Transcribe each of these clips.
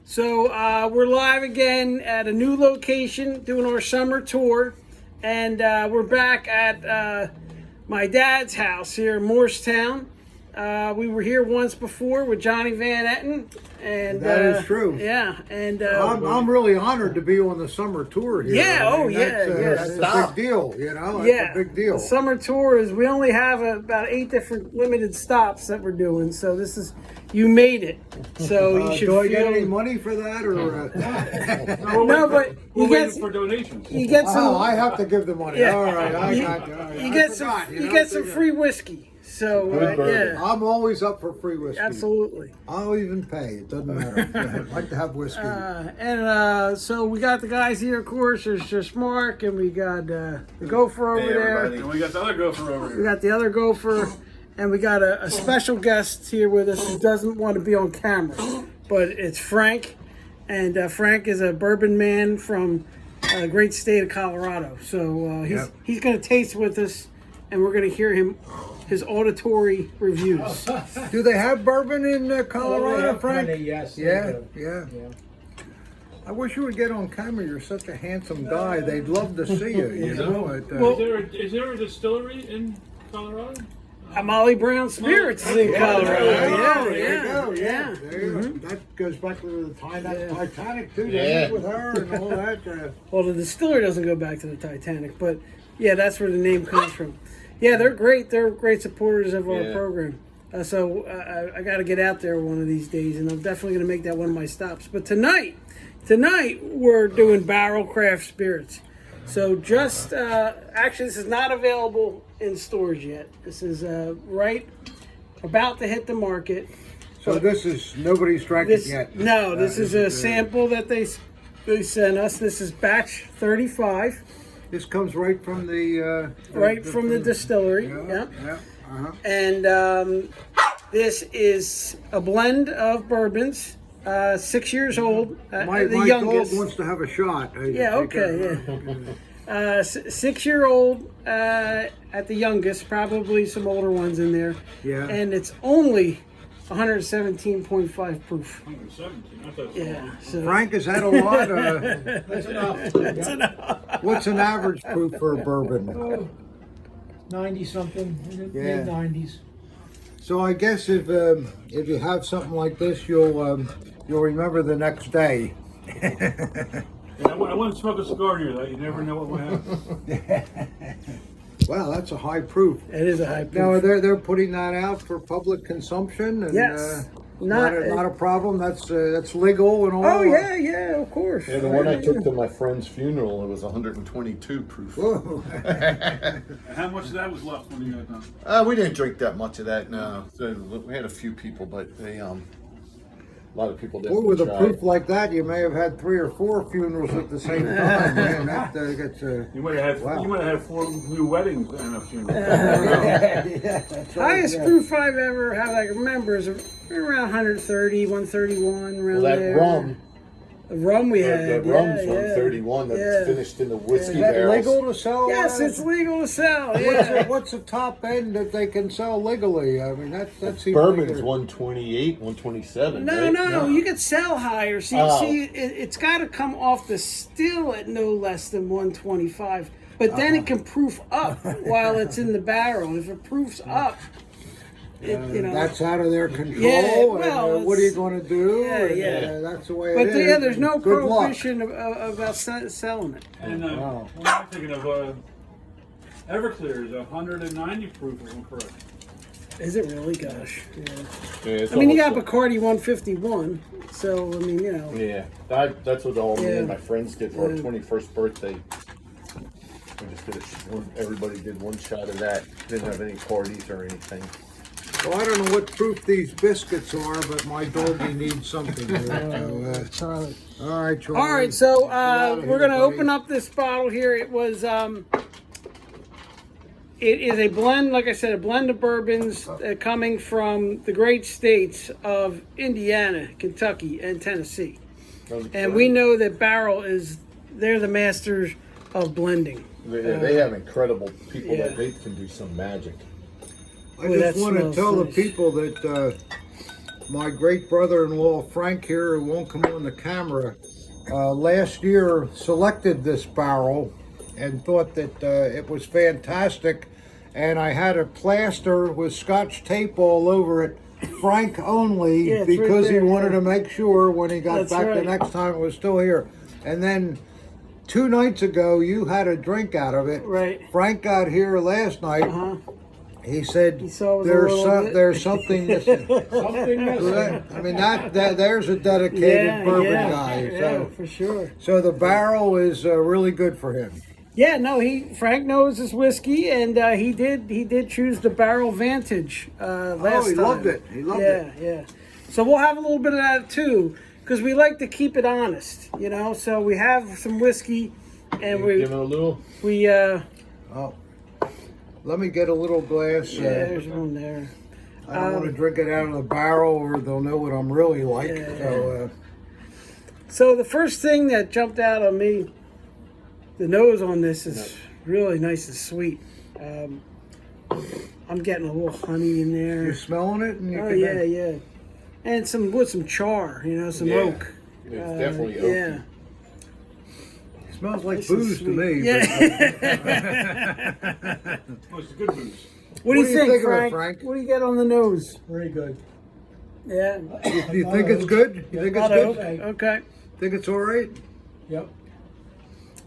So we're live again at a new location doing our summer tour. And we're back at my dad's house here in Morristown. We were here once before with Johnny Van Etten. And, that is true. Yeah. And I'm really honored to be on the summer tour here. Yeah, That's a big deal, you know? That's a big deal. The summer tour is, we only have about 8 different limited stops that we're doing. So this is, you made it. So you should do I get any money for that? Or no, but we're waiting for donations. You get some. I have to give the money. Yeah. All right, I got you. You get some free whiskey. So yeah, I'm always up for free whiskey. Absolutely. I'll even pay. It doesn't matter. I'd like to have whiskey. So we got the guys here, of course. There's just Mark, and we got the gopher over there. And we got the other gopher over here. We got the other gopher, and we got a special guest here with us who doesn't want to be on camera, but it's Frank, and Frank is a bourbon man from the great state of Colorado. So he's going to taste with us, and we're going to hear his auditory reviews. Do they have bourbon in Colorado, Frank? Yes. Yeah. I wish you would get on camera. You're such a handsome guy. They'd love to see you. You know. Is there a distillery in Colorado? Molly Brown Spirits is in Colorado. Yeah. That goes back to the Titanic too. Yeah. With her and all that. Well, the distiller doesn't go back to the Titanic, but yeah, that's where the name comes from. Yeah, they're great. They're great supporters of our program. So I got to get out there one of these days, and I'm definitely going to make that one of my stops. But tonight we're doing Barrell Craft Spirits. So just actually, this is not available in stores yet. This is right about to hit the market. So this is nobody's drank it yet. No, this is a sample that they sent us. This is batch 35. This comes right from the from the distillery. Yeah. And this is a blend of bourbons. 6 years old. My youngest dog wants to have a shot. 6-year-old at the youngest. Probably some older ones in there. Yeah. And it's only 117.5 proof. 117. Yeah. So. Frank, is that a lot? That's enough. That's enough. What's an average proof for a bourbon? 90 something, Yeah. mid 90s. So I guess if you have something like this, you'll remember the next day. I want to smoke a cigar near that. You never know what will happen. Wow, that's a high proof. It is a high proof. Now they're putting that out for public consumption, and Yes. not a problem. That's legal and all. Oh yeah, of course. Yeah, the one I took to my friend's funeral, it was 122 proof. Whoa. How much of that was left when you got done? We didn't drink that much of that. No, so we had a few people, but they a lot of people didn't. Boy, with a try proof it. like that, you may have had 3 or 4 funerals at the same time. Man, that gets. You might have had you might have had 4 new weddings and a funeral. That's Highest proof I've ever had, I can remember, is around 130, 131, around Well, there. that rum, The rum we had. the rum's 131 that's finished in the whiskey Is that barrels. legal to sell? Yes, it's legal to sell. Yeah. What's the top end that they can sell legally? I mean, that's Bourbon's 128, 127. No, right? you could sell higher. See, Oh. it's got to come off the still at no less than 125. But then it can proof up while it's in the barrel. If it proofs up, that's out of their control. Yeah, well, and, what are you going to do? Yeah. That's the way But it is. there's no Good luck. prohibition about selling it. And I'm thinking of Everclear is 190 proof, if I'm correct. Is it really? Gosh. Yeah. Yeah, it's I mean, you got almost Bacardi 151, so I mean, Yeah, that's what all me and my friends did for our 21st birthday. We just did everybody did one shot of that. Didn't have any parties or anything. Well, I don't know what proof these biscuits are, but my doggy needs something. Charlie. All right, Charlie. All right, so outta we're here, going to buddy. open up this bottle here. It was, it is a blend, like I said, a blend of bourbons coming from the great states of Indiana, Kentucky, and Tennessee. And we know that Barrell they're the masters of blending. They have incredible people that they can do some magic. I Boy, just that want to smells tell the nice. people that my great brother-in-law Frank here, who won't come on the camera, last year selected this barrel and thought that it was fantastic. And I had a plaster with Scotch tape all over it, Frank only, Yeah, it's because right there, he wanted yeah. to make sure when he got That's back the right. next time it was still here. And then 2 nights ago, you had a drink out of it. Right. Frank got here last night. Uh-huh. He said, He saw it was a little bit. there's something missing. Something missing. I mean, that there's a dedicated bourbon yeah, guy. yeah, So, for sure. so the barrel is really good for him. Yeah, no, Frank knows his whiskey, and he did choose the Barrel Vantage last he time. loved it. He loved yeah, it. Yeah. So we'll have a little bit of that too, because we like to keep it honest, you know. So we have some whiskey, and Give it a little. Oh, let me get a little glass. there's one there. I don't want to drink it out of the barrel, or they'll know what I'm really like. Yeah. So, So the first thing that jumped out on me, the nose on this is really nice and sweet. I'm getting a little honey in there. you're smelling it, and you Oh can. yeah, and some char, you know, some Yeah. oak. It's definitely oaky. Yeah. It smells like This is booze to sweet. me. Yeah. Oh, it's good booze. What do you think, of it, Frank? Frank? What do you get on the nose? Very good. Yeah. Do you think it's good? You think it's Lot of good? oak. Okay. Think it's all right? Yep.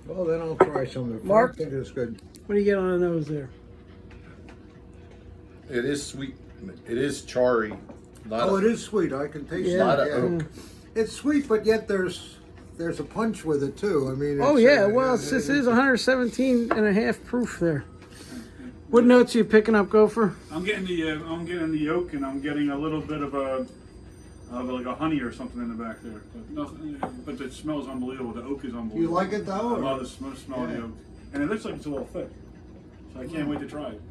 Well, then I'll try some. If Mark? I think it's good. What do you get on the nose there? It is sweet. It is charry. Oh, it is sweet. I can taste Yeah. it. Not a Yeah. oak. It's sweet, but yet there's a punch with it too. I mean. Oh it's, yeah. Well, this is 117 and a half proof there. What notes are you picking up, Gopher? I'm getting the yolk, and I'm getting a little bit of like a honey or something in the back there. But nothing. But it smells unbelievable. The oak is unbelievable. You like it though? I love the smell of the Yeah. oak, and it looks like it's a little thick. So I can't wait to try it.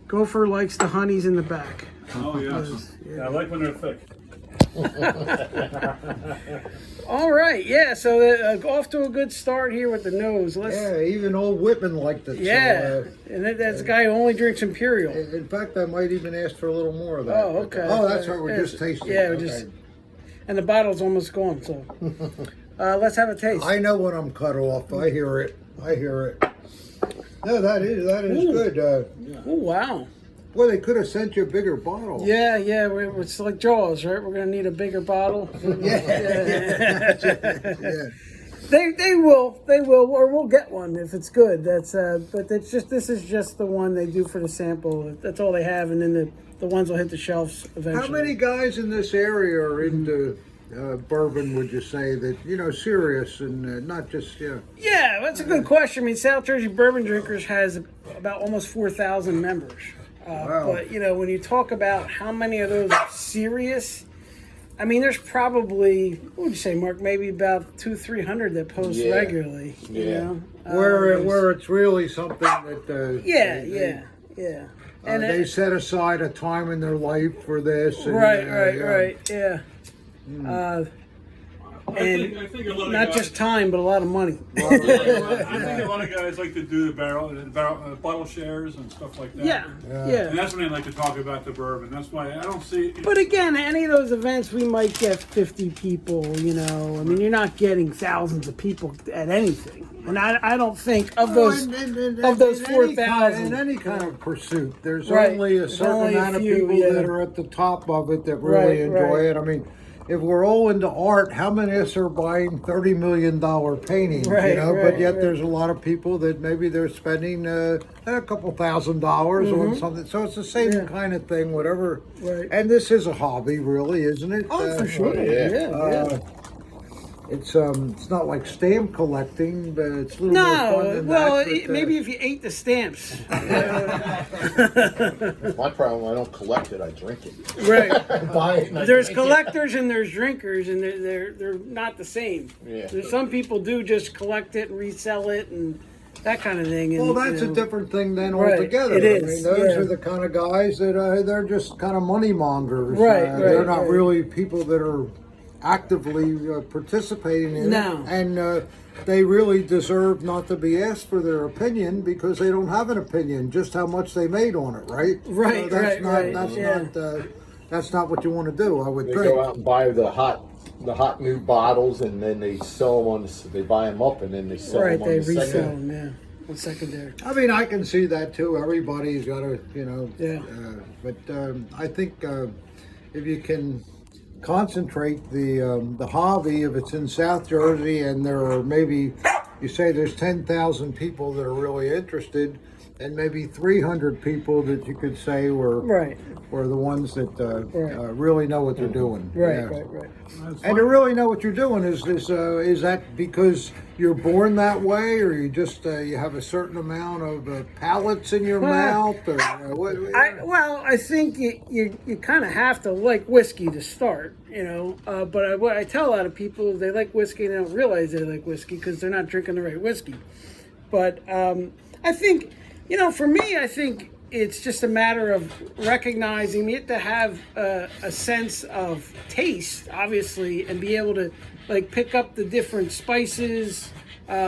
Gopher likes the honeys in the back. Oh yes. Yeah, I like when they're thick. All right. Yeah. So off to a good start here with the nose. Let's. Yeah, even old Whitman liked it. Yeah, So, and that's a guy who only drinks Imperial. in fact, I might even ask for a little more of that. Oh, okay. Oh, that's right. We're Yeah, just tasting. yeah, we're Okay. just- And the bottle's almost gone, so let's have a taste. I know when I'm cut off. I hear it. I hear it. No, that is Ooh. good. Oh wow! Boy, they could have sent you a bigger bottle. Yeah, it's like Jaws, right? We're gonna need a bigger bottle. Yeah. They will, or we'll get one if it's good. That's but this is just the one they do for the sample. That's all they have, and then the ones will hit the shelves eventually. How many guys in this area are into bourbon? Would you say that serious and not just Yeah, that's a good question. I mean, South Jersey Bourbon Drinkers has about almost 4,000 members. Wow. But, when you talk about how many of those are serious, I mean, there's probably, what would you say, Mark, maybe about 200-300 that post Yeah. regularly. You Yeah. know? where it's really something that Yeah. And they set aside a time in their life for this. And, right, yeah. I think a lot of Not guys, just time, but a lot of money. I think a lot of guys like to do the bottle shares and stuff like that. Yeah. And that's when they like to talk about the bourbon. That's why I don't see. But again, any of those events, we might get 50 people, I mean, you're not getting thousands of people at anything. And I don't think of those of those 4,000. In any kind of pursuit, there's Right. only a There's certain only a amount of few, people yeah. that are at the top of it that really Right, enjoy right. it. I mean, if we're all into art, how many of us are buying $30 million paintings? Right, but yet right. there's a lot of people that maybe they're spending a couple $1,000s on something. So it's the same Yeah. kind of thing, whatever. Right. And this is a hobby, really, isn't it? Oh, for sure. yeah. It's not like stamp collecting, but it's a little more fun No, than well, that. but, maybe if you ate the stamps. My problem, I don't collect it. I drink it. Right. Buy it. And I There's drink it. collectors and there's drinkers, and they're not the same. Yeah. There's some people do just collect it and resell it and that kind of thing. And, well, that's a different thing then Right, altogether. it I is, mean, those yeah. are the kind of guys that they're just kind of money mongers. Right, They're right, not right. really people that are actively participating in No. it. And they really deserve not to be asked for their opinion because they don't have an opinion, just how much they made on it, right? Right, So that's right, not, right, That's yeah. not that's not what you want to do, I would They think. go out and buy the hot new bottles, and then they sell them on the. They buy them up, and then they sell Right, them on they the resell second. them, yeah, on secondary. I mean, I can see that too. Everybody's got to, you know. Yeah. But I think if you can concentrate the hobby, if it's in South Jersey, and there are maybe, you say there's 10,000 people that are really interested, and maybe 300 people that you could say were the ones that really know what they're doing. Right, Yeah. right. And to really know what you're doing is that because you're born that way, or you just you have a certain amount of palates in your mouth, or what? I think you kind of have to like whiskey to start, you know. But what I tell a lot of people is they like whiskey and they don't realize they like whiskey because they're not drinking the right whiskey. But I think, you know, for me, I think it's just a matter of recognizing you have to have a sense of taste, obviously, and be able to like pick up the different spices.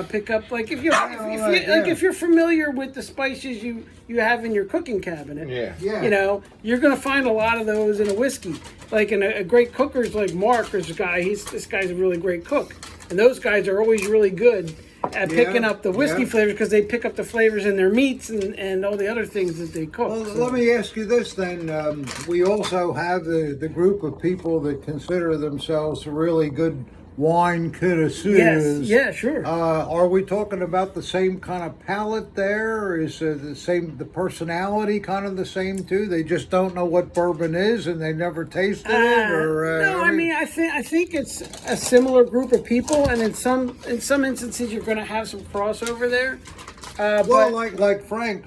Pick up like if you're familiar with the spices you have in your cooking cabinet. Yeah. You know, you're gonna find a lot of those in a whiskey. Like in a great cooker's like Mark is a guy. This guy's a really great cook, and those guys are always really good at picking up the whiskey flavors because they pick up the flavors in their meats and all the other things that they cook. Well, let me ask you this then. We also have the group of people that consider themselves really good wine connoisseurs. Yes, yeah, sure. Are we talking about the same kind of palate there? Or is the personality kind of the same too? They just don't know what bourbon is and they never tasted it? Or no, I mean I think it's a similar group of people, and in some instances you're going to have some crossover there. Well, like Frank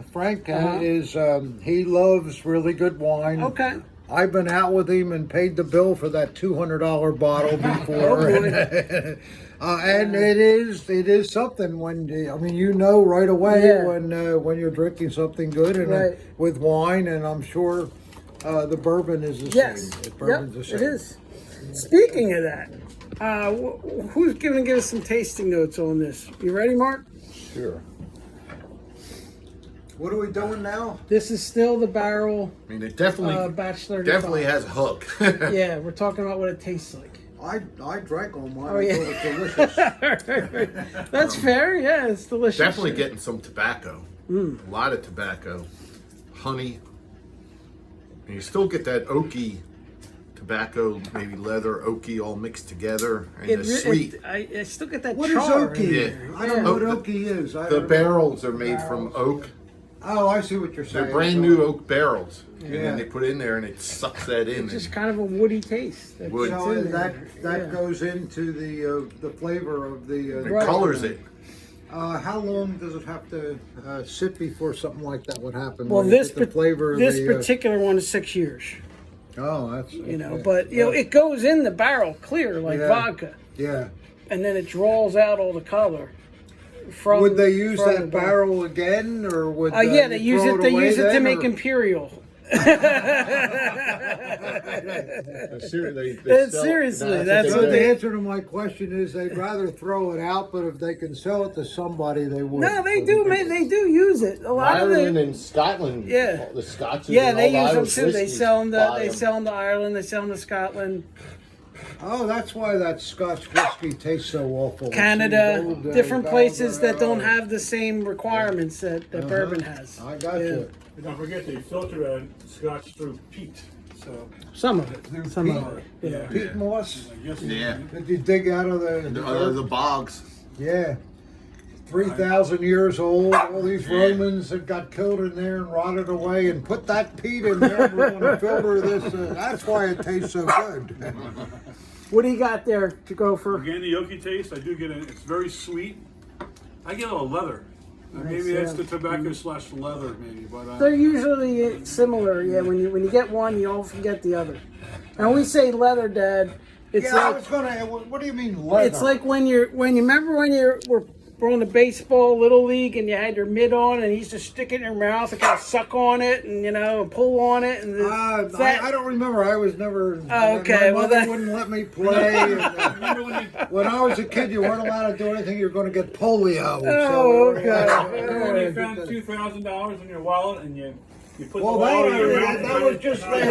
is he loves really good wine. Okay. I've been out with him and paid the bill for that $200 bottle before, and it is something when you know right away when you're drinking something good and with wine, and I'm sure the bourbon is the same. The bourbon's the same. It is. Speaking of that, who's going to give us some tasting notes on this? You ready, Mark? Sure. What are we doing now? This is still the Barrell. I mean, it definitely Batch 35. definitely has a hook. Yeah, we're talking about what it tastes like. I drank on mine. Oh, yeah. I thought it was delicious. That's fair. Yeah, it's delicious. Definitely getting some tobacco. A lot of tobacco, honey. And you still get that oaky tobacco, maybe leather, oaky, all mixed together, and the sweet. I still get that What is char. oaky? in Yeah. there. I don't know what oaky is. The barrels are made from oak. Oh, I see what you're saying. They're brand new oak barrels, and Yeah. then they put it in there, and it sucks that in. It's just kind of a woody taste. That's Wood. what's So in there. that goes into the flavor of the. It colors it. How long does it have to sit before something like that would happen? Well, when you this get the flavor of this the, particular one is 6 years. Oh, that's But it goes in the barrel clear like vodka, Yeah. and then it draws out all the color. From Would they use from that the barrel again, or would? Yeah, they you use throw it. They away use it to then, make or- imperial. Seriously, that's So what the they. answer to my question is they'd rather throw it out, but if they can sell it to somebody, they would. No, they do. They do use it. A lot Ireland of and Scotland. Yeah. The Scots. they and all use them Irish too. They whiskeys sell them. buy They 'em. sell them to Ireland. They sell them to Scotland, Oh, that's why that Scotch whiskey tastes so awful. It's Canada, old, different places that don't Barrell. have the same requirements that bourbon has. I got Yeah. you. And don't forget, they filter Scotch through peat. So, Some of it. Some of it. Yeah. Pete Moss. I guess Yeah. Did you dig out of The bogs. Yeah. 3,000 years old. All these Romans that got killed in there and rotted away, and put that peat in there. We're going to filter this. That's why it tastes so good. What do you got there to go for? Again, the oaky taste, I do get it. It's very sweet. I get a little leather. Maybe that's the tobacco / leather, maybe. But They're usually similar. Yeah. When you get one, you often get the other. And when we say leather, Dad, it's Yeah, I like was going to. What do you mean leather? it's like when you remember when you were on the baseball little league and you had your mitt on and you used to stick it in your mouth and kind of suck on it and and pull on it and I don't remember. I was never. Oh, okay, My well, mother that- wouldn't let me play. When I was a kid, you weren't allowed to do anything. You're going to get polio. Oh, okay. Remember when you found $2,000 in your wallet and you You put Well, the bottle in your that mouth. was just last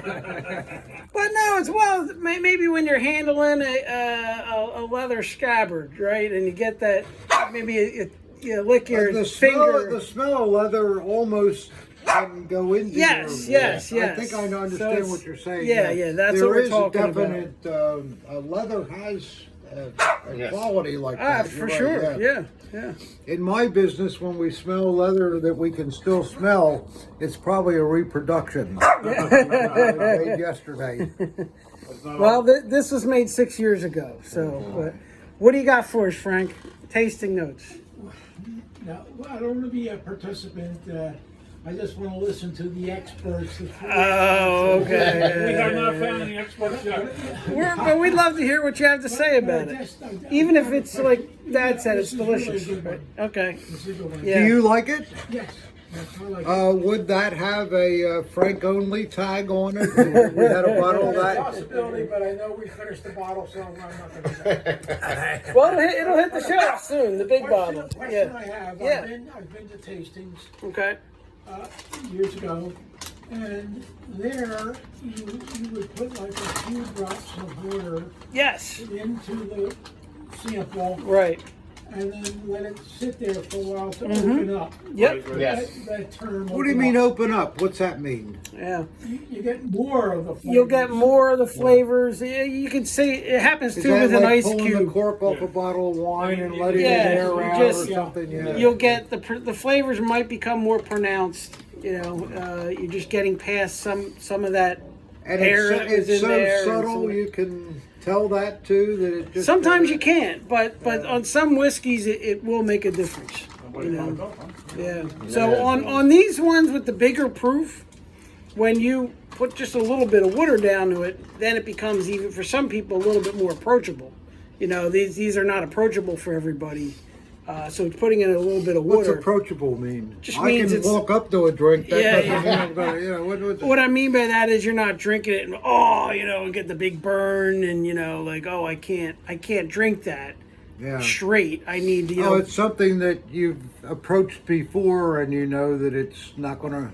night. But no, it's well maybe when you're handling a leather scabbard, right? And you get that maybe you lick your The finger. smell of leather almost can go into Yes, your, yes, I yes. think I So understand it's- what you're saying. yeah, yeah, that's what we're talking about. There is a definite, leather has a quality like that. For You're right, sure. Yeah. In my business, when we smell leather that we can still smell, it's probably a reproduction. Made yesterday. Well, this was made 6 years ago. So, but what do you got for us, Frank? Tasting notes. Now, I don't want to be a participant. I just want to listen to the experts. Oh, We okay. have not found any experts yet. But we'd love to hear what you have to say about it. Even if it's like Dad said, it's delicious. Right? Okay. Yeah. Do you like it? Yes. That's what I like. Would that have a Frank only tag on it? We had a bottle of It's a that. possibility, but I know we finished the bottle, so I'm not going to say. Well, it'll hit the shelf soon. The big bottle. Question I Yeah. have. Yeah. I've been to tastings Okay. years ago, and there you would put like a few drops of water Yes. into the sample, Right. and then let it sit there for a while to open up. Yep. That term. What do you mean open up? What's that mean? Yeah. You get more of the flavors. You'll get more of the flavors. You can see it happens Is too that with an like ice pulling the cube. cork off a bottle of wine and letting Yeah, it air you out just- or something? Yeah. You'll get the flavors might become more pronounced. You know, you're just getting past some of that And air that was it's in so there. and subtle some- you can tell that too that it just Sometimes you can't, but on some whiskeys it will make a difference. Somebody You know. found out, huh? Yeah. So on these ones with the bigger proof, when you put just a little bit of water down to it, then it becomes even for some people a little bit more approachable. You know, these are not approachable for everybody. So putting in a little bit of What's water. approachable mean? Just I means can it's- walk up to a drink. That Yeah, doesn't yeah. mean I'm gonna. You know what? What I mean by that is you're not drinking it and and get the big burn and like I can't drink that Yeah. straight. I need to Oh, it's something that you've approached before, and you know that it's not gonna.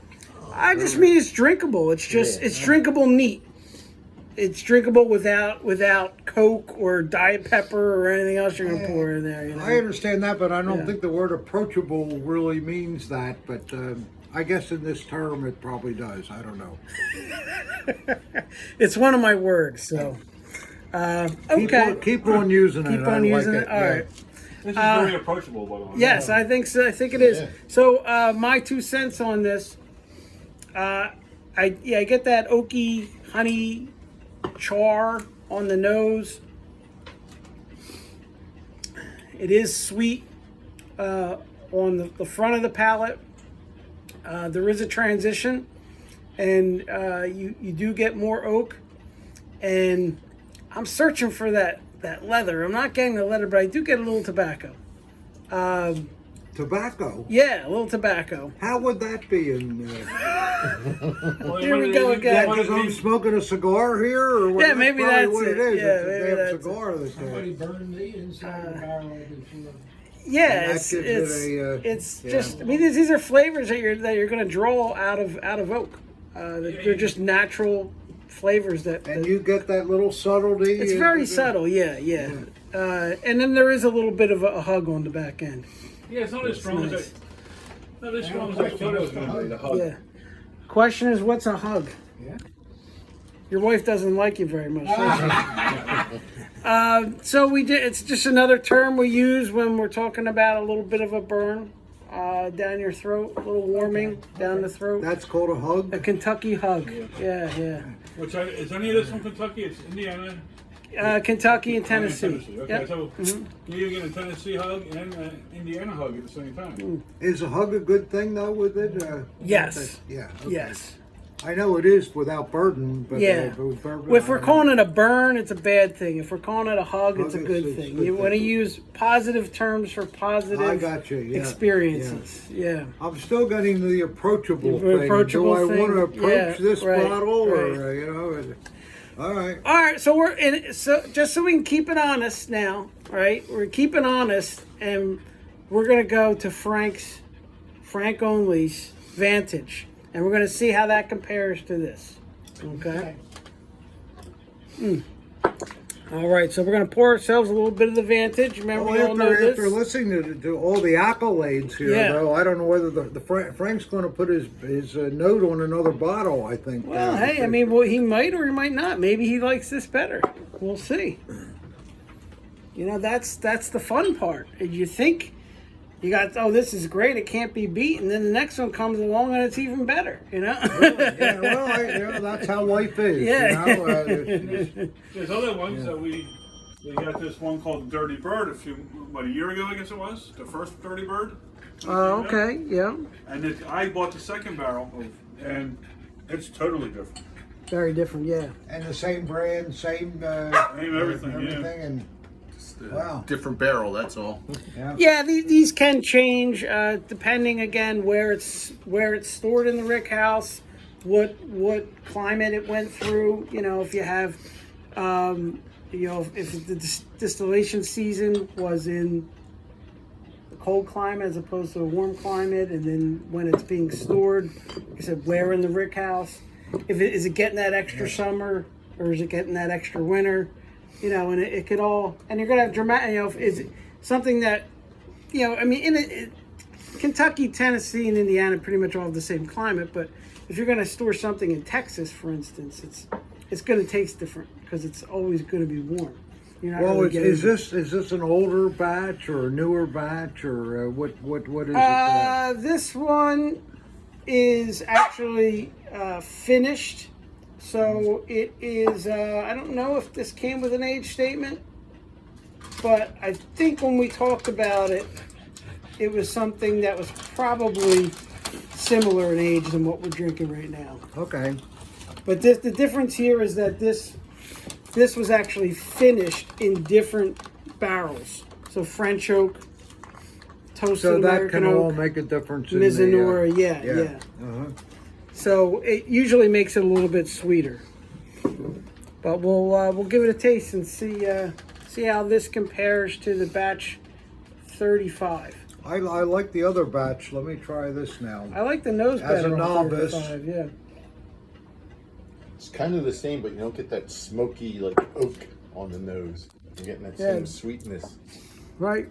I just mean it's drinkable. It's just it's drinkable neat. It's drinkable without Coke or Diet Pepper or anything else you're gonna pour in there. I understand that, but I don't Yeah. think the word approachable really means that. But I guess in this term, it probably does. I don't know. It's one of my words. So okay, Keep on using it. keep I on like it. All yeah. right. This is very approachable, by the way. Yes, I think so. I think it is. So my 2 cents on this. I get that oaky honey char on the nose. It is sweet on the front of the palate. There is a transition, and you do get more oak. And I'm searching for that leather. I'm not getting the leather, but I do get a little tobacco. Tobacco. Yeah, a little tobacco. How would that be in? Here we go again. Because I'm smoking a cigar here, or what? Yeah, maybe probably that's what it. it is. Yeah, it's maybe a damn that's cigar that's Somebody burned the inside of the barrel before. Yeah, And that it's gives it it's yeah. just. I mean, these are flavors that you're going to draw out of oak. They're just natural flavors that. And you get that little subtlety. It's very subtle, yeah. And then there is a little bit of a hug on the back end. Yeah, it's not as strong as nice. not as strong as I thought it was going to be. The hug. Yeah. Question is, what's a hug? Yeah. Your wife doesn't like you very much. Does she? So we did. It's just another term we use when we're talking about a little bit of a burn down your throat, a little warming down the throat. That's called a hug. A Kentucky hug. Yeah. Which is any of this from Kentucky? It's Indiana. Kentucky and Tennessee. Okay, Yep. so you get a Tennessee hug and an Indiana hug at the same time. Is a hug a good thing though with it? Yes. Yeah. Okay. Yes. I know it is without burden, but Yeah. with burden, If we're calling it a burn, it's a bad thing. If we're calling it a hug, it's a Hug, good it's a thing. good You want to thing. use positive terms for positive I got you. Yeah. experiences. Yeah. I'm still getting the approachable The thing. approachable Do I want to thing, approach yeah, this right, bottle, right. or all right? All right, so we're in. So just so we can keep it honest now, right? We're keeping honest, and we're gonna go to Frank Only's Vantage, and we're going to see how that compares to this. Okay. All right, so we're going to pour ourselves a little bit of the Vantage. Remember, we all know this. After listening to all the accolades here, though, I don't know whether Frank's going to put his note on another bottle. I think. Well, hey, I mean, well, he might or he might not. Maybe he likes this better. We'll see. You know, that's the fun part. You think you got, oh, this is great, it can't be beat, and then the next one comes along and it's even better. You know. Well, that's how life is. Yeah. You know? There's other ones that we got this one called Dirty Bird about a year ago, I guess it was, the first Dirty Bird. Oh, okay, yeah. And I bought the second barrel, and it's totally different. Very different, yeah. And the same brand, same everything, and wow, different barrel. That's all. Yeah, these can change depending again where it's stored in the rick house, what climate it went through. You know, if you have, if the distillation season was in a cold climate as opposed to a warm climate, and then when it's being stored, like I said, where in the rick house. Is it getting that extra summer or is it getting that extra winter? You know, and it could all, and you're gonna have dramatic. You know, is it something that, you know, I mean, Kentucky, Tennessee, and Indiana pretty much all have the same climate. But if you're gonna store something in Texas, for instance, it's gonna taste different because it's always gonna be warm. You're not really is this an older batch or a newer batch or what is it? This one is actually finished. So it is, I don't know if this came with an age statement, but I think when we talked about it, it was something that was probably similar in age than what we're drinking right now. Okay. But the difference here is that this was actually finished in different barrels. So French oak, toasted So that American can all oak, make a difference. Mizunora, Yeah. yeah. So it usually makes it a little bit sweeter, but we'll give it a taste and see how this compares to the batch 35. I like the other batch. Let me try this now. I like the nose better. As a on novice. 35, yeah. It's kind of the same, but you don't get that smoky like oak on the nose. You're getting that same sweetness. Right.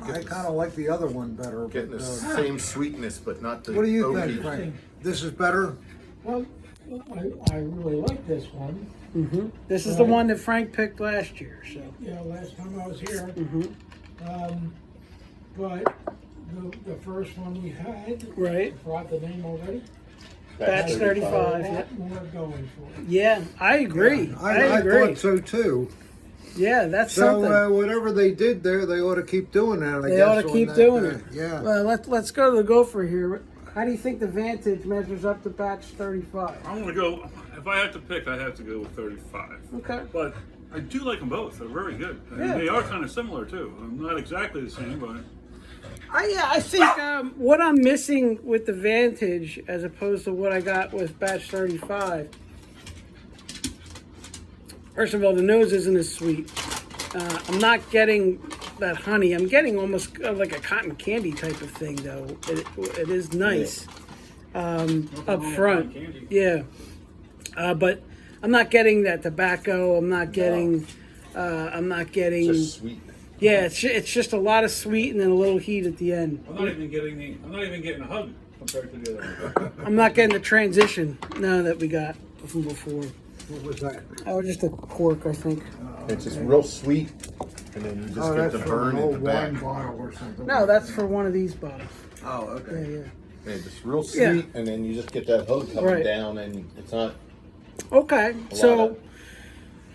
I kind of like the other one better. Getting the same sweetness, but not the. What do you oaky. think, Frank? This is better. Well, I really like this one. Mm-hmm. This is the one that Frank picked last year. So Yeah, last time I was here. Mm-hmm. But the first one we had, Right. I forgot the name already. Batch 35. A lot Yeah. more going for it. Yeah, I agree. I agree. thought so too. Yeah, that's So something. whatever they did there, they ought to keep doing that. I They guess, ought to on keep that, doing it. Yeah. Well, let's go to the gopher here. How do you think the Vantage measures up to batch 35? I'm gonna go. If I have to pick, I have to go with 35. Okay. But I do like them both. They're very good. I mean, Yeah. they are kind of similar too. Not exactly the same, but I think what I'm missing with the Vantage as opposed to what I got with batch 35. First of all, the nose isn't as sweet. I'm not getting that honey. I'm getting almost like a cotton candy type of thing, though. It is nice up front. Yeah. But I'm not getting that tobacco. I'm not getting. Just sweet. Yeah, it's just a lot of sweet and then a little heat at the end. I'm not even getting a hug compared to the other one. I'm not getting the transition now that we got from before. What was that? Oh, just a cork, I think. It's just real sweet, and then you just get that's the from burn an in the old back. wine bottle or something. No, that's for one of these bottles. Oh, okay. Yeah. Yeah, just real sweet, Yeah. and then you just get that hug coming Right. down, and it's not. Okay, lot so of-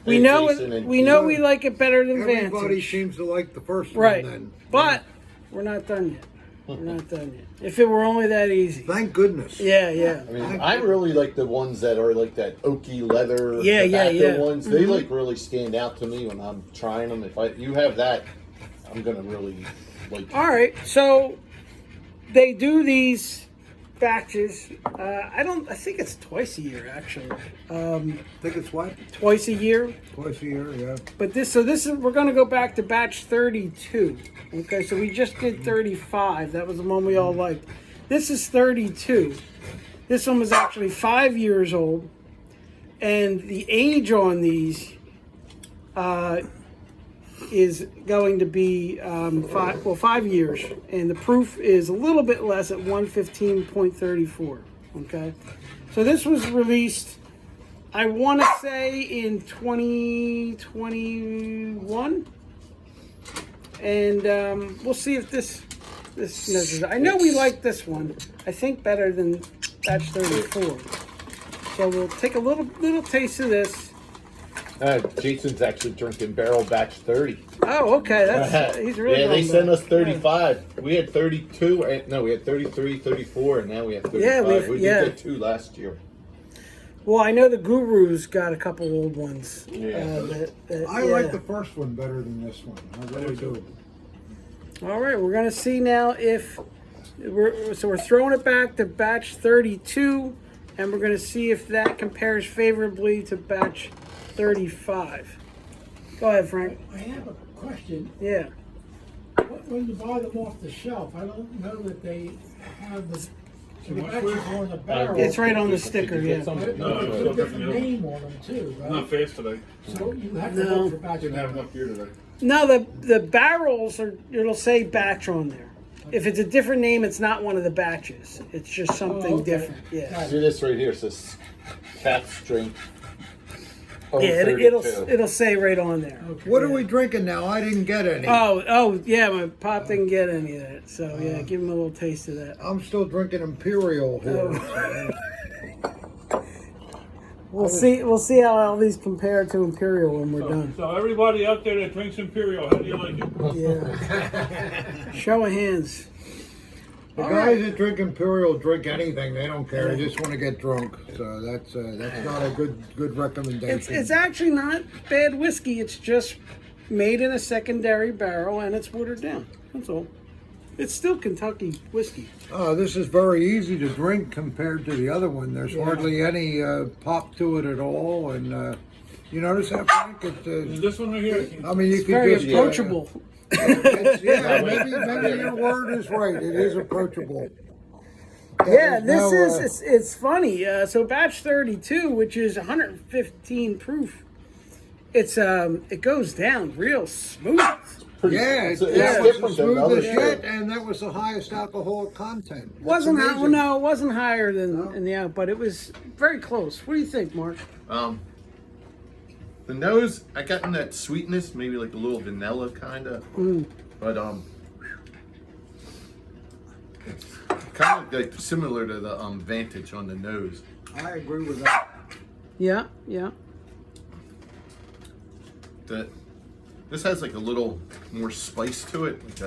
we Hey, know Jason and we know Keith. we like it better than Everybody Vantage. seems to like the first Right, one then. but we're not done yet. We're not done yet. If it were only that easy. Thank goodness. Yeah, yeah. I mean, I really like the ones that are like that oaky leather Yeah, yeah, tobacco yeah. ones. They like really stand out to me when I'm trying them. If you have that, I'm gonna really like. All right, so they do these batches. I think it's twice a year actually. Think it's what? Twice a year. Twice a year, yeah. But this is we're going to go back to batch 32. Okay, so we just did 35. That was the one we all liked. This is 32. This one was actually 5 years old, and the age on these is going to be 5 years, and the proof is a little bit less at 115.34. Okay, so this was released, I want to say, in 2021, and we'll see if this measures. I know we like this one, I think, better than batch 34. So we'll take a little taste of this. Jason's actually drinking Barrel Batch 30. Oh, okay. He's really they on sent that. us 35. We had 32. No, we had 33, 34, and now we have 35. Yeah, we did get 2 last year. Well, I know the Guru's got a couple old ones. Yeah. I like the first one better than this one. I really do. All right, we're gonna see now if we're throwing it back to batch 32, and we're gonna see if that compares favorably to batch 35. Go ahead, Frank. I have a question. Yeah. When you buy them off the shelf, I don't know that they have the batches on the barrel. It's right on the sticker, yeah. But No, there's it's a different not. name on them too, I'm not right? fast today. So you have to No. look for batch Didn't have numbers. enough beer today. No, the barrels it'll say batch on there. If it's a different name, it's not one of the batches. It's just something Oh, okay. different. Yeah. Got it. See this right here? It says tap strength. Yeah, 32. it'll say right on there. Okay. What are we drinking now? I didn't get any. Oh, yeah, my pop didn't get any of that. So, yeah, give him a little taste of that. I'm still drinking Imperial here. We'll see how all these compare to Imperial when we're done. So everybody out there that drinks Imperial, how do you like it? Yeah. Show of hands. The All guys right. that drink Imperial drink anything. They don't care. They just want to get drunk. So that's not a good recommendation. It's actually not bad whiskey. It's just made in a secondary barrel and it's watered down. That's all. It's still Kentucky whiskey. This is very easy to drink compared to the other one. There's hardly any pop to it at all, and you notice that, Frank? This one right here. I mean, you It's could very just approachable. maybe your word is right. It is approachable. Yeah, There's this no, is it's funny. So batch 32, which is 115 proof, it goes down real smooth. It's that was different the than other smoothest shit. yet, and that was the highest alcoholic content. That's Wasn't amazing. no, it wasn't higher than in the out, but it was very close. What do you think, Mark? The nose, I got in that sweetness, maybe like a little vanilla kind of, but it's kind of like similar to the Vantage on the nose. I agree with that. Yeah. This has like a little more spice to it. Like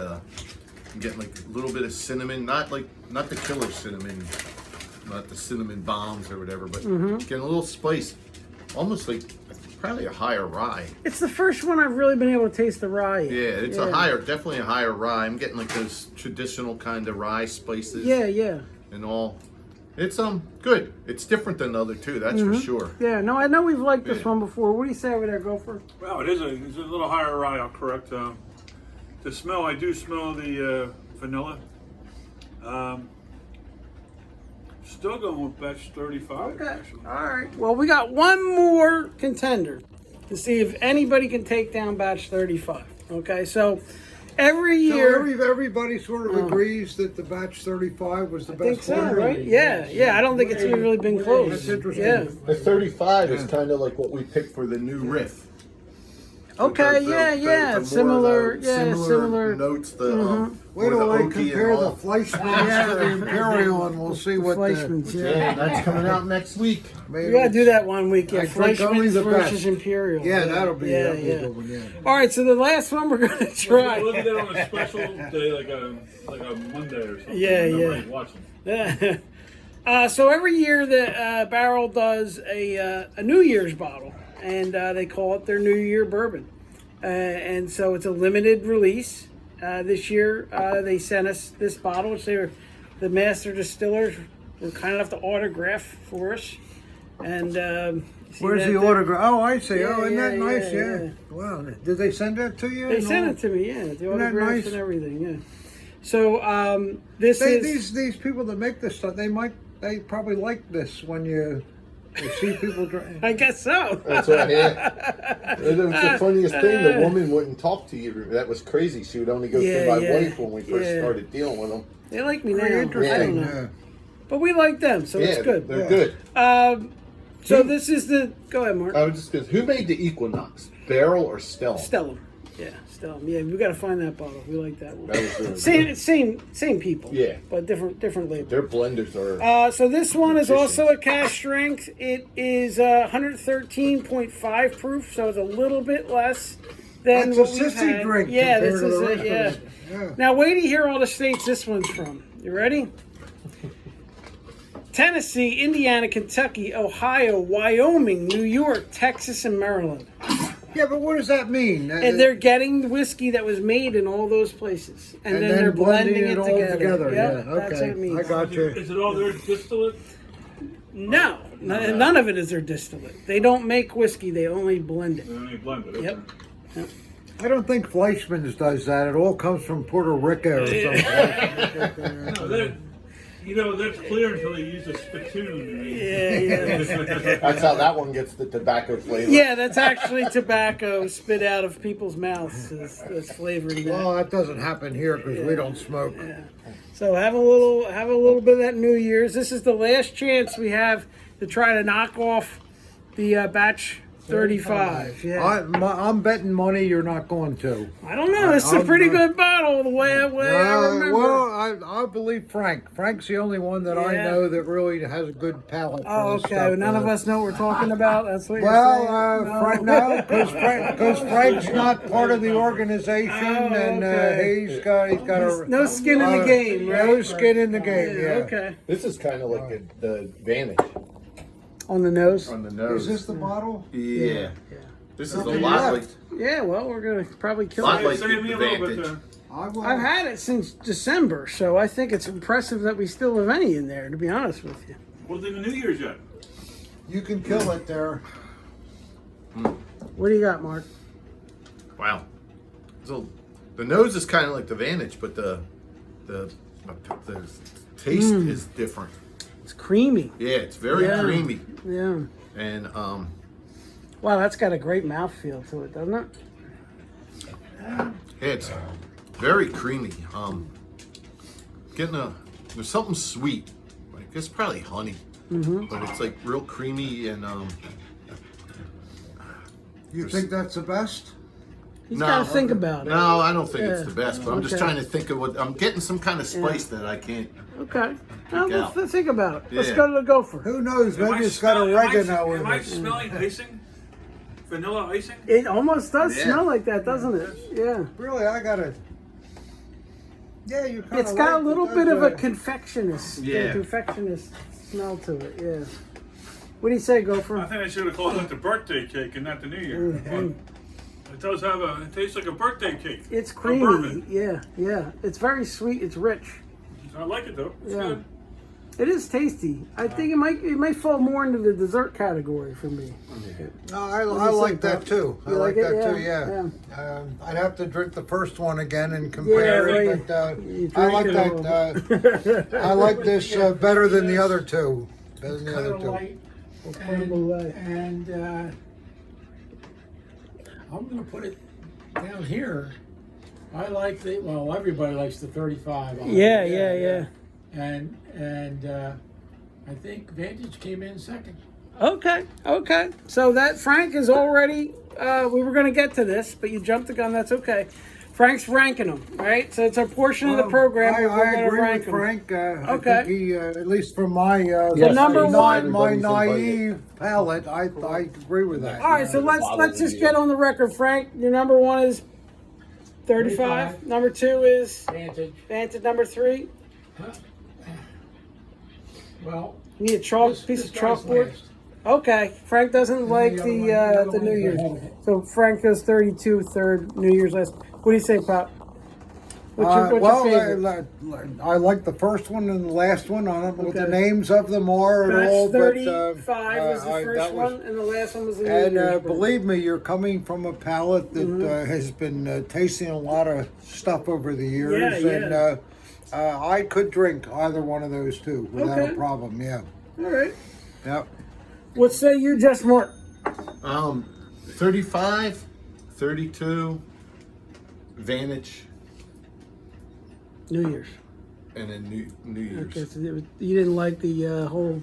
I'm getting like a little bit of cinnamon, not the killer cinnamon, not the cinnamon bombs or whatever, but getting a little spice, almost like probably a higher rye. It's the first one I've really been able to taste the rye. Yeah, it's definitely a higher rye. I'm getting like those traditional kind of rye spices. Yeah. And all. It's good. It's different than the other two, that's for sure. Yeah, no, I know we've liked this Yeah. one before. What do you say over there, Gopher? Well, it's a little higher rye, I'll correct. The smell, I do smell the vanilla. Still going with batch 35. Okay. Actually. All right. Well, we got one more contender to see if anybody can take down batch 35. Okay, so every year. So everybody sort of agrees that the batch 35 was the I best think so, one. right? Yeah. I don't think it's really been close. That's interesting. Yeah. The 35 is kind of like what we picked for the new riff. Okay. The- Yeah. the more Similar. the Yeah. Similar. notes, the Wait more till I the oaky compare and the all. Fleischmann's to the Imperial, and we'll see what the. Fleischmann's, yeah. Yeah, that's coming out next week. maybe We gotta do it's- that one week. Yeah, I drink only Fleischmann's the versus best. Imperial. Yeah, that'll be yeah. a good one. Yeah. All right, so the last one we're gonna try. Look at that on a special day, like a Monday or something. Yeah, Nobody's yeah. watching. So every year the Barrell does a New Year's bottle, and they call it their New Year bourbon. And so it's a limited release. This year they sent us this bottle, which the master distillers were kind enough to autograph for us. And see Where's that the there? autograph? Oh, I see. Yeah, Isn't that yeah, nice? yeah, Yeah. Wow. Did they send that to you? They and sent all? it to me, yeah. The that autographs nice? and everything, yeah. So this is these people that make this stuff. They probably like this when you see people drink. I guess so. That's right. Yeah. It was the funniest thing. The woman wouldn't talk to you. That was crazy. She would only go through my wife when we first started dealing with them. They like me now. Very I interesting. don't know. But we like them, so it's good. They're good. So this is the. Go ahead, Mark. I was just going. Who made the Equinox? Barrell or Stella? Stella. Yeah, Stella. Yeah, we got to find that bottle. We like that one. That was really Same people. Yeah. But different label. Their blenders are. So this one is also a cask strength. It is 113.5 proof, so it's a little bit less than That's a what we've sissy had. drink Yeah, compared this to the is rest it. of Yeah. it. Yeah. Now wait to hear all the states this one's from. You ready? Tennessee, Indiana, Kentucky, Ohio, Wyoming, New York, Texas, and Maryland. Yeah, but what does that mean? And they're getting the whiskey that was made in all those places, and then they're blending it all together. Yeah, Yep, that's what it okay, means. I got you. Is it all their distillate? No, none of it is their distillate. They don't make whiskey; they only blend it. They only blend it. Yep. I don't think Fleischmann's does that. It all comes from Puerto Rico or something. No, that's clear until they use a spittoon. Yeah. That's how that one gets the tobacco flavor. Yeah, that's actually tobacco spit out of people's mouths. That's flavoring that. Well, that doesn't happen here because we don't smoke. So have a little bit of that New Year's. This is the last chance we have to try to knock off the batch 35. Yeah. I'm betting money you're not going to. I don't know. This is a pretty good bottle, the way I remember. Well, I believe Frank. Frank's the only one that I Yeah. know that really has a good palate. Oh, for this okay. stuff. None of us know what we're talking about. That's what you're Well, saying. Frank, no, because Frank's not part of the organization, and okay. he's got a No skin in the game, right? No skin in the game. Yeah. Okay. This is kind of like the Vanish On the nose. on the Is nose. this the bottle? Yeah. This is a Something lot left. like. Yeah. Well, we're gonna probably kill Lot it. like Save me the a little bit Vantage. there. I've had it since December, so I think it's impressive that we still have any in there. To be honest with you. Wasn't even New Year's yet. You can kill it there. What do you got, Mark? Wow. So the nose is kind of like the Vantage, but the taste is different. It's creamy. Yeah, it's very Yeah. creamy, Yeah. and Wow, that's got a great mouthfeel to it, doesn't it? yeah, it's very creamy. There's something sweet. I guess probably honey, but it's like real creamy and You think that's the best? He's got to think about it. No, I don't think it's Yeah. the best, but I'm just Okay. trying to think of what I'm getting. Some kind of spice that I can't. Okay. Now, out. let's think about it. Let's Yeah. go to the gopher. Who knows? Am I Maybe it's got smelling- oregano in Am I it. smelling icing? Vanilla icing? It almost does Yeah. smell like that, doesn't it? Yeah. Really, I gotta. Yeah, you kind of. It's got a little bit of a confectionist, Yeah. confectionist smell to it. Yeah. What do you say, I gopher? think I should have called it the birthday cake and not the New Year. It does have it tastes like a birthday cake. It's A creamy. bourbon. Yeah. It's very sweet. It's rich. I like it though. It's Yeah. good. It is tasty. I think it might fall more into the dessert category for me. No, I do you like think, that Bob? too. I You like like it? that too. Yeah, Yeah. I'd have to drink the first one again and compare Yeah, it. right. But You I like drink that. I like this better than the other two. Better than the Kind other of two. light. And I'm going to put it down here. I like well, everybody likes the 35. Yeah. And I think Vantage came in second. Okay. So that Frank is already. We were going to get to this, but you jumped the gun. That's okay. Frank's ranking them, right? So it's a portion of the program where we're I going to agree rank with them. Frank. Okay. I think he, at least from my Yes, number please. one- my Everybody's naive palate, I agree with that. All right, so let's just get on the record, Frank. Your number one is 35. 35. Number two is Vantage. Number three. Well, You need a piece of chalkboard. last. Okay, Frank doesn't like the the other the one New is Year's. the- So Frank goes 32, third New Year's last. What do you say, Pop? What's your favorite? I like the first one and the last one. I don't know what the Okay. names of them are at Batch all, 35 was the that first was- one, and the last one was the New And Year's bourbon. believe me, you're coming from a palate that Mm-hmm. has been tasting a lot of stuff over the years, Yeah, yeah. and I could drink either one of those two without Okay. a problem. Yeah, All right. yep. What say you, Just Mark? 35, 32, Vantage, New Year's. and then New Year's. Okay, so you didn't like the whole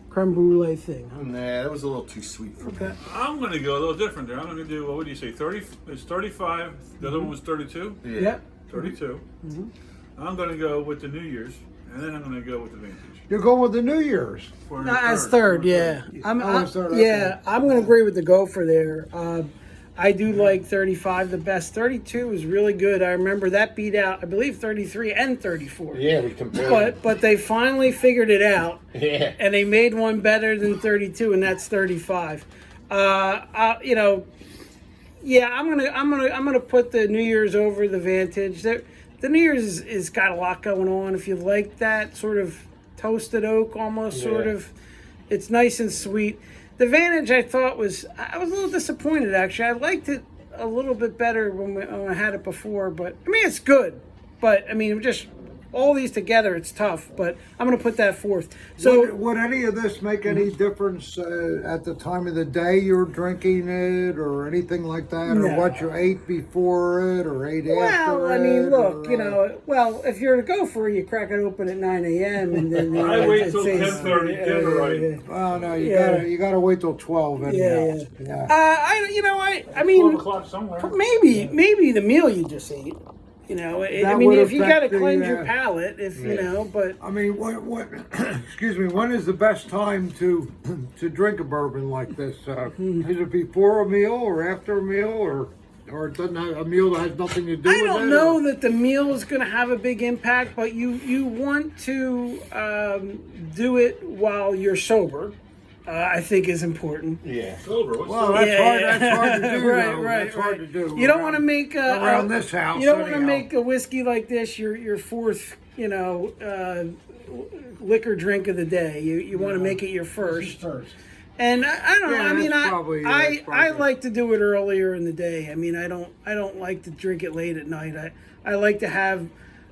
creme brulee thing, huh? Nah, that was a little too sweet for me. I'm going to go a little different there. I'm going to do, what would you say, 30? It's 35. The other one was 32? Yeah. Yep. 32. I'm going to go with the New Year's, and then I'm going to go with the Vantage. You're going with the New Year's. For As third, yeah. as third, Yeah, okay. I'm going to agree with the gopher there. I do like 35 the best. 32 is really good. I remember that beat out, I believe, 33 and 34. Yeah, we compared. But they finally figured it out, Yeah. and they made one better than 32, and that's 35. You know, yeah, I'm gonna put the New Year's over the Vantage. The New Year's is got a lot going on. If you like that sort of toasted oak, almost sort Yeah. of, it's nice and sweet. The Vantage I thought I was a little disappointed actually. I liked it a little bit better when I had it before, but I mean it's good. But I mean just all these together, it's tough. But I'm going to put that fourth. So Would any of this make any difference at the time of the day you're drinking it, or anything like that, or No. what you ate before it, or ate after well, it? I mean, look, or, you know, well, if you're to go for it, you crack it open at 9 a.m. and then I wait I'd till say- 10:30, get it right. Well, no, Yeah. you gotta wait till 12. Anyhow. Yeah. Yeah. I mean, 12 o'clock somewhere. maybe the meal you just ate. You know, I That mean, would if you got to affect the, cleanse your palate, you know, but I mean, what? Excuse me. When is the best time to drink a bourbon like this? Is it before a meal or after a meal, or it doesn't have a meal that has nothing to do with I it? don't know that the meal is going to have a big impact, but you want to do it while you're sober. I think is important. Yeah. Sober. What's Well, sober? that's hard to do. Right, though. right, That's hard to right. do. You don't want to make around this house. You don't want to anyhow. make a whiskey like this your fourth, liquor drink of the day. You want to make it your first. And I don't know. Yeah, I mean, that's probably- that's I probably- like to do it earlier in the day. I mean, I don't like to drink it late at night. I like to have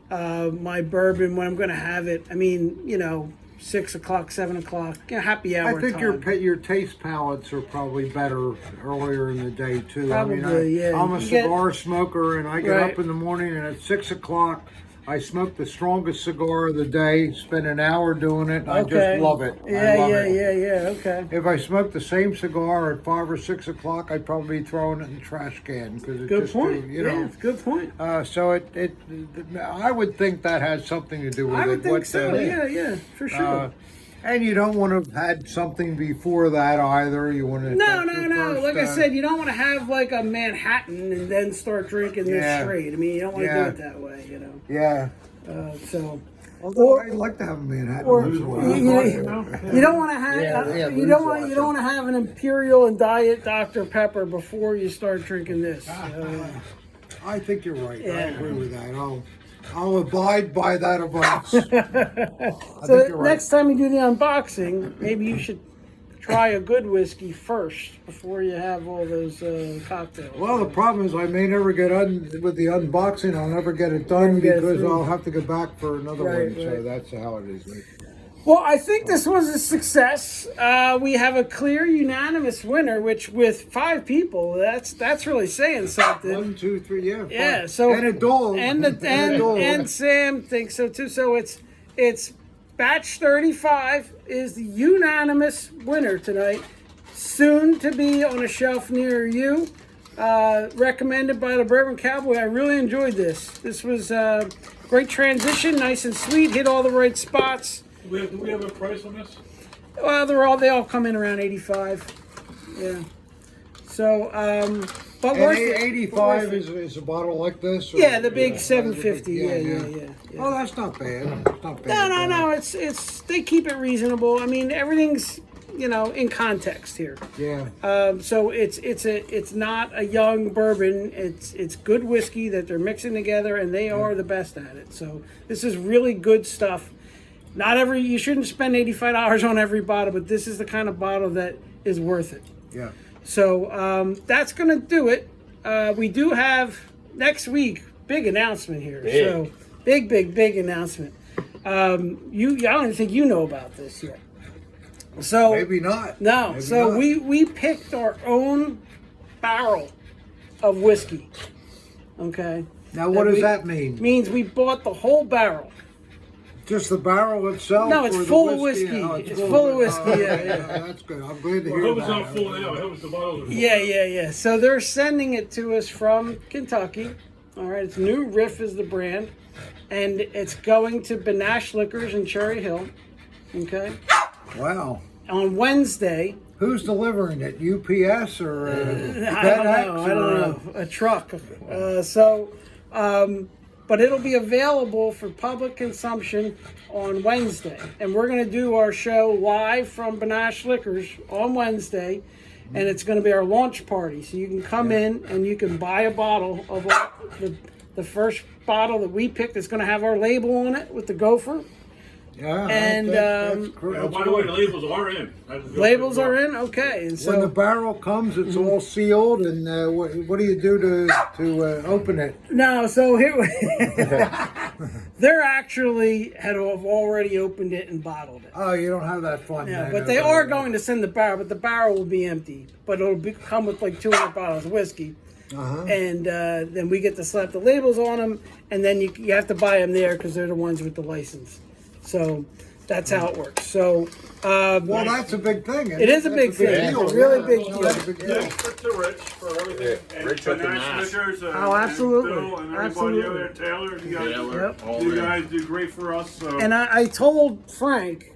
my bourbon when I'm going to have it. I mean, 6 o'clock, 7 o'clock, happy hour. I think time. your taste palates are probably better earlier in the day too. Probably, yeah. I'm a You get- cigar smoker, and I get Right. up in the morning, and at 6 o'clock, I smoke the strongest cigar of the day. Spend an hour doing it. And I just love it. I love it. Yeah. Okay. If I smoked the same cigar at 5 or 6 o'clock, I'd probably be throwing it in the trash can because it's Good just point. too, Yeah, it's a good point. So I would think that has something to do with it. I would think What, so. Yeah, for sure. And you don't want to have had something before that either. You want to No. Like I said, you don't want to have like a Manhattan and then start drinking this Yeah. straight. I mean, you don't want to Yeah. do it that way, Yeah. So, Although I'd like to have a Manhattan or as well. you don't want to have Yeah, you don't want to have an Imperial and Diet Dr Pepper before you start drinking this. I think you're right. I Yeah. agree with that. I'll abide by that advice. I So think you're right. next time you do the unboxing, maybe you should try a good whiskey first before you have all those cocktails. Well, the problem is I may never get with the unboxing. I'll never get it done Never get it because through. I'll have to go back for another Right, one. So right. that's how it is. Well, I think this was a success. We have a clear, unanimous winner, which with 5 people, that's really saying something. 1, 2, 3, yeah. Yeah. fine. So and a dog. and a dog. and Sam thinks so too. So it's batch 35 is the unanimous winner tonight. Soon to be on a shelf near you. Recommended by the Bourbon Cowboy. I really enjoyed this. This was a great transition, nice and sweet. Hit all the right spots. Do we have a price on this? Well, they all come in around 85. Yeah. So, but And worth it. 85 is a bottle like this? Or, Yeah, the big 750. Yeah. Oh, that's not bad. That's not bad. No. It's they keep it reasonable. I mean, everything's in context here. Yeah. So it's not a young bourbon. It's good whiskey that they're mixing together, and they are the best at it. So this is really good stuff. You shouldn't spend $85 on every bottle, but this is the kind of bottle that is worth it. Yeah. So that's gonna do it. We do have next week big announcement here. Big. So big announcement. I don't even think you know about this yet. So Maybe not. no. Maybe So not. we picked our own barrel of whiskey. Okay. Now, what does that mean? Means we bought the whole barrel. Just the barrel itself? No, it's or the full of whiskey. Oh, It's full of whiskey, Oh, yeah. That's good. I'm glad to I hear hope it's that. not full now. I hope it's the bottles are full. Yeah. So they're sending it to us from Kentucky. All right, it's New Riff is the brand, and it's going to Benash Liquors in Cherry Hill. Okay. Wow. On Wednesday. Who's delivering it? UPS or I FedEx? don't know. A truck. But it'll be available for public consumption on Wednesday. And we're going to do our show live from Benash Liquors on Wednesday. And it's going to be our launch party. So you can come in and you can buy a bottle of the first bottle that we picked that's going to have our label on it with the gopher. Yeah. And, that's By the way, the labels are in. Labels are in? Okay. And so, when the barrel comes, it's all sealed, and what do you do to open it? No, so here they're actually have already opened it and bottled it. Oh, you don't have that fun. Yeah, then, but they okay. are going to send the barrel, but the barrel will be empty. But it'll come with like 200 bottles of whiskey. And then we get to slap the labels on them, and then you have to buy them there because they're the ones with the license. So that's how it works. So Well, that's a big thing. it is a big thing. deal. It's a really big Yeah, deal. that's a big deal. Thanks to Rich for everything. Yeah, And Rich at the Benash mash. Liquors, Oh, absolutely. And Bill and everybody Absolutely. over there, Taylor. Yep. You guys do great for us. So. And I told Frank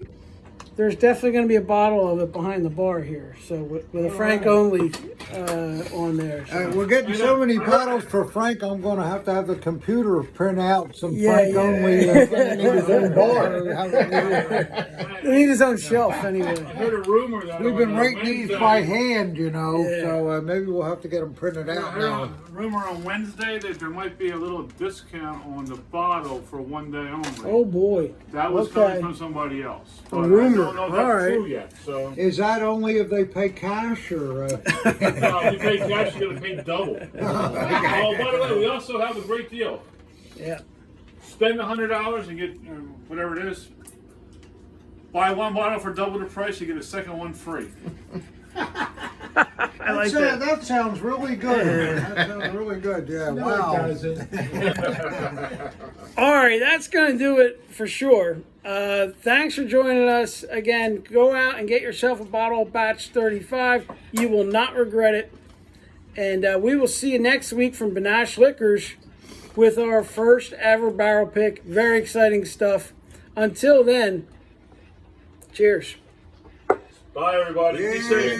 there's definitely going to be a bottle of it behind the bar here. So with a Frank only on there. So. We're getting so many bottles for Frank. I'm going to have the computer print out some Yeah, Frank yeah. only in his own bar. He needs his own shelf anyway. I heard a rumor that We've been rating these by hand, Yeah. so maybe we'll have to get them printed I out heard now. a rumor on Wednesday that there might be a little discount on the bottle for one day only. Oh boy. That was okay. coming from somebody else. But rumor. I don't know if All that's right. true yet. So Is that only if they pay cash or? if you pay cash, you're gonna pay double. Oh, by the way, we also have a great deal. Yeah. Spend $100 and get whatever it is. Buy one bottle for double the price. You get a second one free. I like that. That sounds really good. That sounds really good. Yeah. No, Wow. it doesn't. All right, that's going to do it for sure. Thanks for joining us. Again, go out and get yourself a bottle of Batch 35. You will not regret it. And we will see you next week from Benash Liquors with our first ever barrel pick. Very exciting stuff. Until then, cheers. Bye, everybody. Be safe.